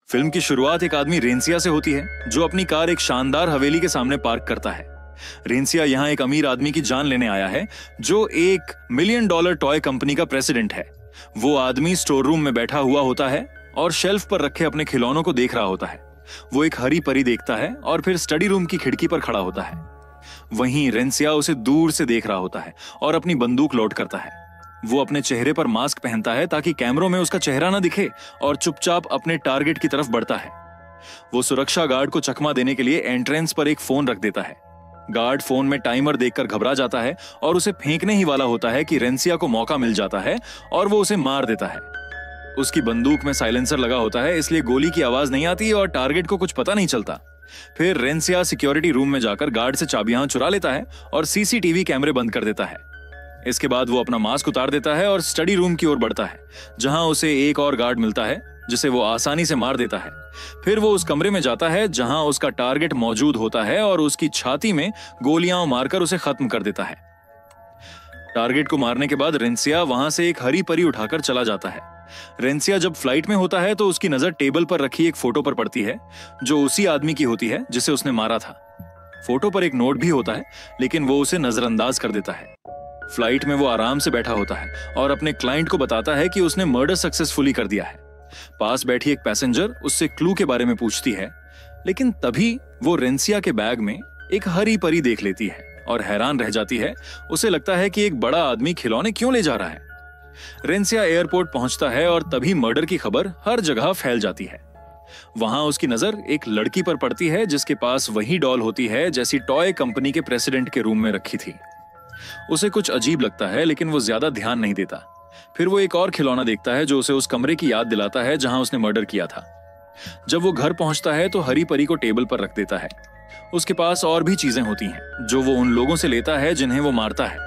Film की शुरुआत एक आदमी रेंसिया से होती है जो अपनी कार एक शानदार हवेली के सामने पार्क करता है। रेंसिया यहाँ एक अमीर आदमी की जान लेने आया है जो $1 मिलियन टॉय कंपनी का प्रेसिडेंट है। वो आदमी स्टोर रूम में बैठा हुआ होता है और शेल्फ पर रखे अपने खिलौनों को देख रहा होता है। वो एक हरी परी देखता है और फिर स्टडी रूम की खिड़की पर खड़ा होता है। वहीं रेंसिया उसे दूर से देख रहा होता है और अपनी बंदूक लोड करता है। वो अपने चेहरे पर मास्क पहनता है ताकि कैमरों में उसका चेहरा ना दिखे और चुपचाप अपने टारगेट की तरफ बढ़ता है। वो सुरक्षा गार्ड को चकमा देने के लिए एंट्रेंस पर एक फोन रख देता है। गार्ड फोन में टाइमर देखकर घबरा जाता है और उसे फेंकने ही वाला होता है कि रेंसिया को मौका मिल जाता है और वो उसे मार देता है। उसकी बंदूक में साइलेंसर लगा होता है, इसलिए गोली की आवाज नहीं आती और टारगेट को कुछ पता नहीं चलता। फिर रेंसिया सिक्योरिटी रूम में जाकर गार्ड से चाबियां चुरा लेता है और सीसीटीवी कैमरे बंद कर देता है। इसके बाद वो अपना मास्क उतार देता है और स्टडी रूम की ओर बढ़ता है, जहां उसे एक और गार्ड मिलता है जिसे वो आसानी से मार देता है। फिर वो उस कमरे में जाता है जहां उसका टारगेट मौजूद होता है और उसकी छाती में गोलियां मारकर उसे खत्म कर देता है। टारगेट को मारने के बाद रेंसिया वहां से एक हरी परी उठाकर चला जाता है। रेंसिया जब फ्लाइट में होता है तो उसकी नजर टेबल पर रखी एक फोटो पर पड़ती है जो उसी आदमी की होती है जिसे उसने मारा था। फोटो पर एक नोट भी होता है, लेकिन वो उसे नजरअंदाज कर देता है। फ्लाइट में वो आराम से बैठा होता है और अपने क्लाइंट को बताता है कि उसने मर्डर सक्सेसफुली कर दिया है। पास बैठी एक पैसेंजर उससे क्लू के बारे में पूछती है, लेकिन तभी वो रेंसिया के बैग में एक हरी परी देख लेती है और हैरान रह जाती है। उसे लगता है कि एक बड़ा आदमी खिलौने क्यों ले जा रहा है। रेंसिया एयरपोर्ट पहुंचता है और तभी मर्डर की खबर हर जगह फैल जाती है। वहां उसकी नजर एक लड़की पर पड़ती है जिसके पास वही डॉल होती है जैसी टॉय कंपनी के प्रेसिडेंट के रूम में रखी थी। उसे कुछ अजीब लगता है, लेकिन वो ज्यादा ध्यान नहीं देता। फिर वो एक और खिलौना देखता है जो उसे उस कमरे की याद दिलाता है जहां उसने मर्डर किया था। जब वो घर पहुंचता है तो हरी परी को टेबल पर रख देता है। उसके पास और भी चीजें होती हैं जो वो उन लोगों से लेता है जिन्हें वो मारता है।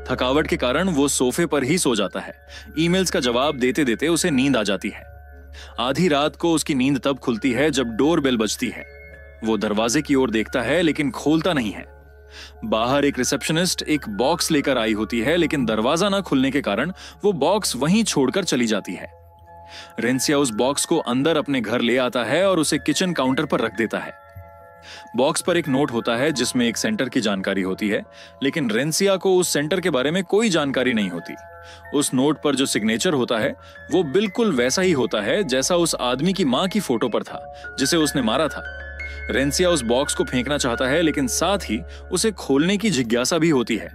थकावट के कारण वो सोफे पर ही सो जाता है। ईमेल्स का जवाब देते देते उसे नींद आ जाती है। आधी रात को उसकी नींद तब खुलती है जब डोर बेल बजती है। वो दरवाजे की ओर देखता है लेकिन खोलता नहीं है। बाहर एक रिसेप्शनिस्ट एक बॉक्स लेकर आई होती है, लेकिन दरवाजा ना खुलने के कारण वो बॉक्स वहीं छोड़कर चली जाती है। रेंसिया उस बॉक्स को अंदर अपने घर ले आता है और उसे किचन काउंटर पर रख देता है। बॉक्स पर एक नोट होता है जिसमें एक सेंटर की जानकारी होती है, लेकिन रेंसिया को उस सेंटर के बारे में कोई जानकारी नहीं होती। उस नोट पर जो सिग्नेचर होता है वो बिल्कुल वैसा ही होता है जैसा उस आदमी की मां की फोटो पर था जिसे उसने मारा था। रेंसिया उस बॉक्स को फेंकना चाहता है, लेकिन साथ ही उसे खोलने की जिज्ञासा भी होती है।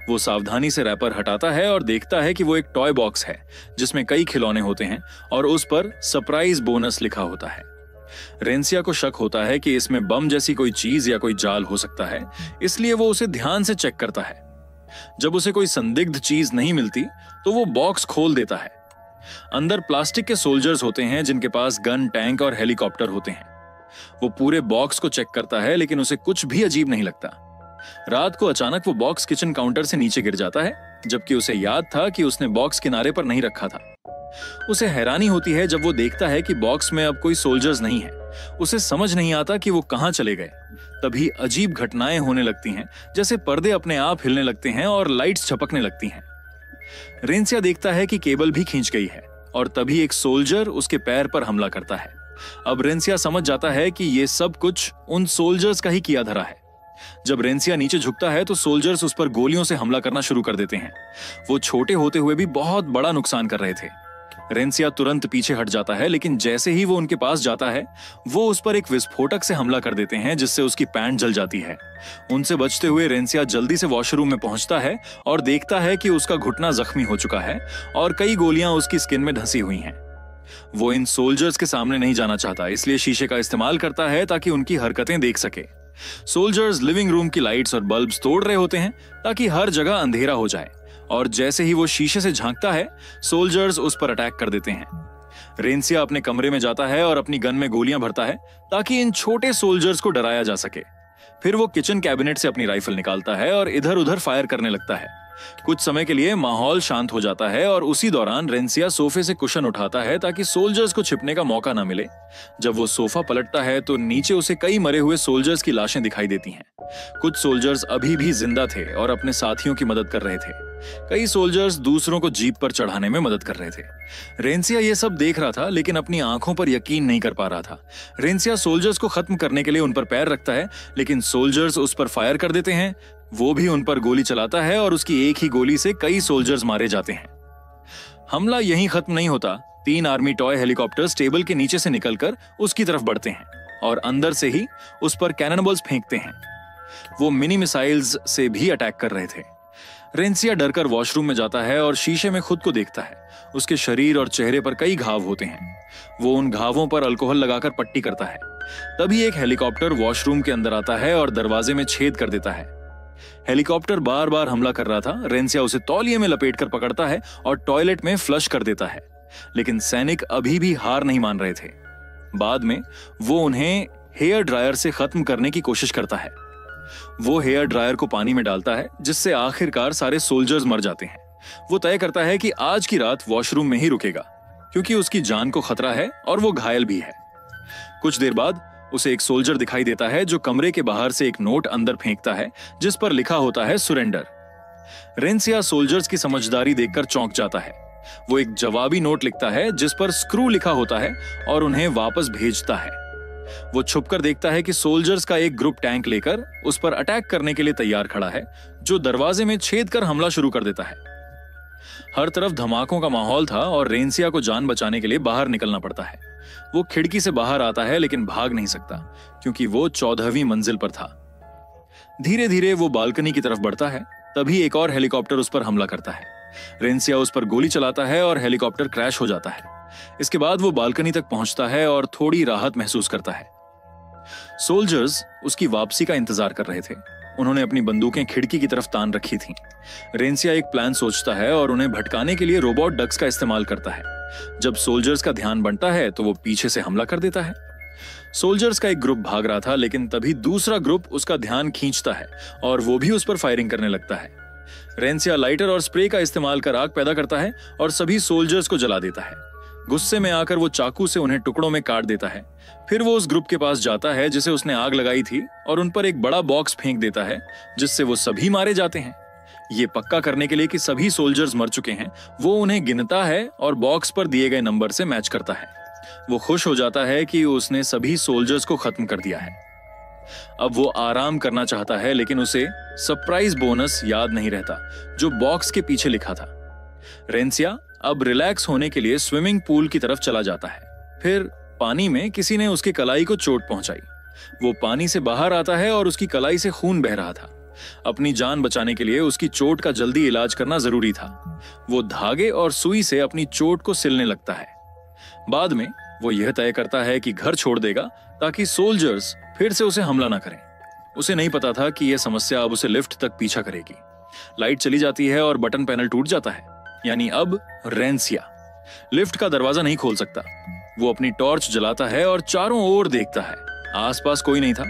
वो सावधानी से रैपर हटाता है और देखता है कि वो एक टॉय बॉक्स है जिसमें कई खिलौने होते हैं और उस पर सरप्राइज बोनस लिखा होता है। रेंसिया को शक होता है कि इसमें बम जैसी कोई चीज या कोई जाल हो सकता है, इसलिए वो उसे ध्यान से चेक करता है। जब उसे कोई संदिग्ध चीज नहीं मिलती तो वो बॉक्स खोल देता है। अंदर प्लास्टिक के सोल्जर्स होते हैं जिनके पास गन, टैंक और हेलीकॉप्टर होते हैं। वो पूरे बॉक्स को चेक करता है, लेकिन उसे कुछ भी अजीब नहीं लगता। रात को अचानक वो बॉक्स किचन काउंटर से नीचे गिर जाता है, जबकि उसे याद था कि उसने बॉक्स किनारे पर नहीं रखा था। उसे हैरानी होती है जब वो देखता है कि बॉक्स में अब कोई सोल्जर्स नहीं है। उसे समझ नहीं आता कि वो कहां चले गए। तभी अजीब घटनाएं होने लगती हैं, जैसे पर्दे अपने आप हिलने लगते हैं और लाइट्स झपकने लगती हैं। रेंसिया देखता है कि केबल भी खींच गई है और तभी एक सोल्जर उसके पैर पर हमला करता है। अब रेंसिया समझ जाता है कि ये सब कुछ उन सोल्जर्स का ही किया धरा है। जब रेंसिया नीचे झुकता है तो सोल्जर्स उस पर गोलियों से हमला करना शुरू कर देते हैं। वो छोटे होते हुए भी बहुत बड़ा नुकसान कर रहे थे। रेंसिया तुरंत पीछे हट जाता है, लेकिन जैसे ही वो उनके पास जाता है वो उस पर एक विस्फोटक से हमला कर देते हैं जिससे उसकी पैंट जल जाती है। उनसे बचते हुए रेंसिया जल्दी से वॉशरूम में पहुंचता है और देखता है कि उसका घुटना जख्मी हो चुका है और कई गोलियां उसकी स्किन में धंसी हुई हैं। वो इन सोल्जर्स के सामने नहीं जाना चाहता, इसलिए शीशे का इस्तेमाल करता है ताकि उनकी हरकतें देख सके। सोल्जर्स लिविंग रूम की लाइट्स और बल्ब्स तोड़ रहे होते हैं ताकि हर जगह अंधेरा हो जाए, और जैसे ही वो शीशे से झांकता है सोल्जर्स उस पर अटैक कर देते हैं। रेंसिया अपने कमरे में जाता है और अपनी गन में गोलियां भरता है ताकि इन छोटे सोल्जर्स को डराया जा सके। फिर वो किचन कैबिनेट से अपनी राइफल निकालता है और इधर उधर फायर करने लगता है। कुछ समय के लिए माहौल शांत हो जाता है और उसी दौरान रेंसिया सोफे से कुशन उठाता है ताकि सोल्जर्स को छिपने का मौका ना मिले। जब वो सोफा पलटता है तो नीचे उसे कई मरे हुए सोल्जर्स की लाशें दिखाई देती हैं। कुछ सोल्जर्स अभी भी जिंदा थे और अपने साथियों की मदद कर रहे थे। कई सोल्जर्स दूसरों को जीप पर चढ़ाने में मदद कर रहे थे। रेंसिया ये सब देख रहा था लेकिन अपनी आंखों पर यकीन नहीं कर पा रहा था। रेंसिया सोल्जर्स को खत्म करने के लिए उन पर पैर रखता है लेकिन सोल्जर्स उस पर फायर कर देते हैं। वो भी उन पर गोली चलाता है और उसकी एक ही गोली से कई सोल्जर्स मारे जाते हैं। हमला यहीं खत्म नहीं होता। 3 आर्मी टॉय हेलीकॉप्टर्स टेबल के नीचे से निकलकर उसकी तरफ बढ़ते हैं और अंदर से ही उस पर कैननबॉल्स फेंकते हैं। वो मिनी मिसाइल्स से भी अटैक कर रहे थे। रेंसिया डरकर वॉशरूम में जाता है और शीशे में खुद को देखता है। उसके शरीर और चेहरे पर कई घाव होते हैं। वो उन घावों पर अल्कोहल लगाकर पट्टी करता है। तभी एक हेलीकॉप्टर वॉशरूम के अंदर आता है और दरवाजे में छेद कर देता है। हेलीकॉप्टर बार बार हमला कर रहा था। रेंसिया उसे तौलिए में लपेटकर पकड़ता है और टॉयलेट में फ्लश कर देता है, लेकिन सैनिक अभी भी हार नहीं मान रहे थे। बाद में वो उन्हें हेयर ड्रायर से खत्म करने की कोशिश करता है। वो हेयर ड्रायर को पानी में डालता है जिससे आखिरकार सारे सोल्जर्स मर जाते हैं। वो तय करता है कि आज की रात वॉशरूम में ही रुकेगा क्योंकि उसकी जान को खतरा है और वो घायल भी है। कुछ देर बाद उसे एक सोल्जर दिखाई देता है जो कमरे के बाहर से एक नोट अंदर फेंकता है जिस पर लिखा होता है सुरेंडर। रेंसिया सोल्जर्स की समझदारी देखकर चौंक जाता है। वो एक जवाबी नोट लिखता है जिस पर स्क्रू लिखा होता है और उन्हें वापस भेजता है। वो छुपकर देखता है कि सोल्जर्स का एक ग्रुप टैंक लेकर उस पर अटैक करने के लिए तैयार खड़ा है, जो दरवाजे में छेद कर हमला शुरू कर देता है। हर तरफ धमाकों का माहौल था और रेंसिया को जान बचाने के लिए बाहर निकलना पड़ता है। वो खिड़की से बाहर आता है लेकिन भाग नहीं सकता क्योंकि वो 14वीं मंजिल पर था। धीरे धीरे वो बालकनी की तरफ बढ़ता है। तभी एक और हेलीकॉप्टर उस पर हमला करता है। रेंसिया उस पर गोली चलाता है और हेलीकॉप्टर क्रैश हो जाता है। इसके बाद वो बालकनी तक पहुंचता है और थोड़ी राहत महसूस करता है। सोल्जर्स उसकी वापसी का इंतजार कर रहे थे। उन्होंने अपनी बंदूकें खिड़की की तरफ तान रखी थीं। रेंसिया एक प्लान सोचता है और उन्हें भटकाने के लिए रोबोट डक्स का इस्तेमाल करता है। जब सोल्जर्स का ध्यान बनता है तो वो पीछे से हमला कर देता है। सोल्जर्स का एक ग्रुप भाग रहा था लेकिन तभी दूसरा ग्रुप उसका ध्यान खींचता है और वो भी उस पर फायरिंग करने लगता है। रेंसिया लाइटर और स्प्रे का इस्तेमाल कर आग पैदा करता है और सभी सोल्जर्स को जला देता है। गुस्से में आकर वो चाकू से उन्हें टुकड़ों में काट देता है। फिर वो उस ग्रुप के पास जाता है जिसे उसने आग लगाई थी और उन पर एक बड़ा बॉक्स फेंक देता है जिससे वो सभी मारे जाते हैं। ये पक्का करने के लिए कि सभी सोल्जर्स मर चुके हैं, वो उन्हें गिनता है और बॉक्स पर दिए गए नंबर से मैच करता है। वो खुश हो जाता है कि उसने सभी सोल्जर्स को खत्म कर दिया है। अब वो आराम करना चाहता है लेकिन उसे सरप्राइज बोनस याद नहीं रहता जो बॉक्स के पीछे लिखा था। रेंसिया अब रिलैक्स होने के लिए स्विमिंग पूल की तरफ चला जाता है। फिर पानी में किसी ने उसकी कलाई को चोट पहुंचाई। वो पानी से बाहर आता है और उसकी कलाई से खून बह रहा था। अपनी जान बचाने के लिए उसकी चोट का जल्दी इलाज करना जरूरी था। वो धागे और सुई से अपनी चोट को सिलने लगता है। बाद में वो यह तय करता है कि घर छोड़ देगा ताकि सोल्जर्स फिर से उसे हमला ना करें। उसे नहीं पता था कि यह समस्या अब उसे लिफ्ट तक पीछा करेगी। लाइट चली जाती है और बटन पैनल टूट जाता है। यानी अब रेंसिया लिफ्ट का दरवाजा नहीं खोल सकता। वो अपनी टॉर्च जलाता है और चारों ओर देखता है। आसपास कोई नहीं था।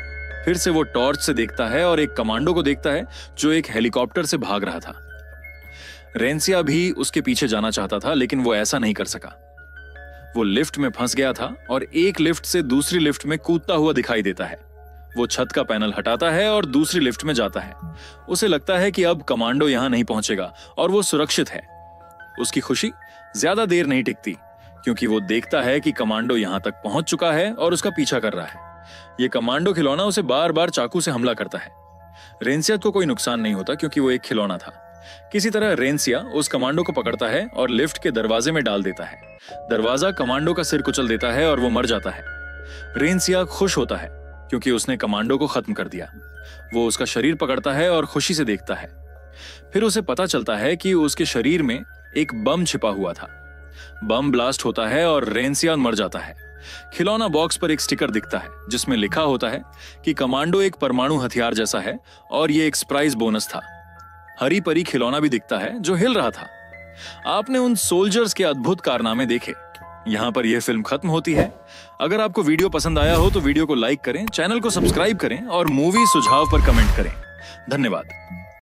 फिर से वो टॉर्च से देखता है और एक कमांडो को देखता है जो एक हेलीकॉप्टर से भाग रहा था। रेंसिया भी उसके पीछे जाना चाहता था लेकिन वो ऐसा नहीं कर सका। वो लिफ्ट में फंस गया था और एक लिफ्ट से दूसरी लिफ्ट में कूदता हुआ दिखाई देता है। वो छत का पैनल हटाता है और दूसरी लिफ्ट में जाता है। उसे लगता है कि अब कमांडो यहां नहीं पहुंचेगा और वो सुरक्षित है। उसकी खुशी ज्यादा देर नहीं टिकती क्योंकि वो देखता है कि कमांडो यहां तक पहुंच चुका है और उसका पीछा कर रहा है। ये कमांडो खिलौना उसे बार बार चाकू से हमला करता है। रेंसिया को कोई नुकसान नहीं होता क्योंकि वो एक खिलौना था। किसी तरह रेंसिया उस कमांडो को पकड़ता है और लिफ्ट के दरवाजे में डाल देता है। दरवाजा कमांडो का सिर कुचल देता है और वो मर जाता है। रेंसिया खुश होता है क्योंकि उसने कमांडो को खत्म कर दिया। वो उसका शरीर पकड़ता है और खुशी से देखता है। फिर उसे पता चलता है कि उसके शरीर में एक बम छिपा हुआ था। बम ब्लास्ट होता है और रेंसिया मर जाता है। खिलौना बॉक्स पर एक स्टिकर दिखता है जिसमें लिखा होता है कि कमांडो एक परमाणु हथियार जैसा है और ये एक सरप्राइज बोनस था। हरी परी खिलौना भी दिखता है जो हिल रहा था। आपने उन सोल्जर्स के अद्भुत कारनामे देखे। यहां पर यह फिल्म खत्म होती है। अगर आपको वीडियो पसंद आया हो तो वीडियो को लाइक करें, चैनल को सब्सक्राइब करें और मूवी सुझाव पर कमेंट करें। धन्यवाद।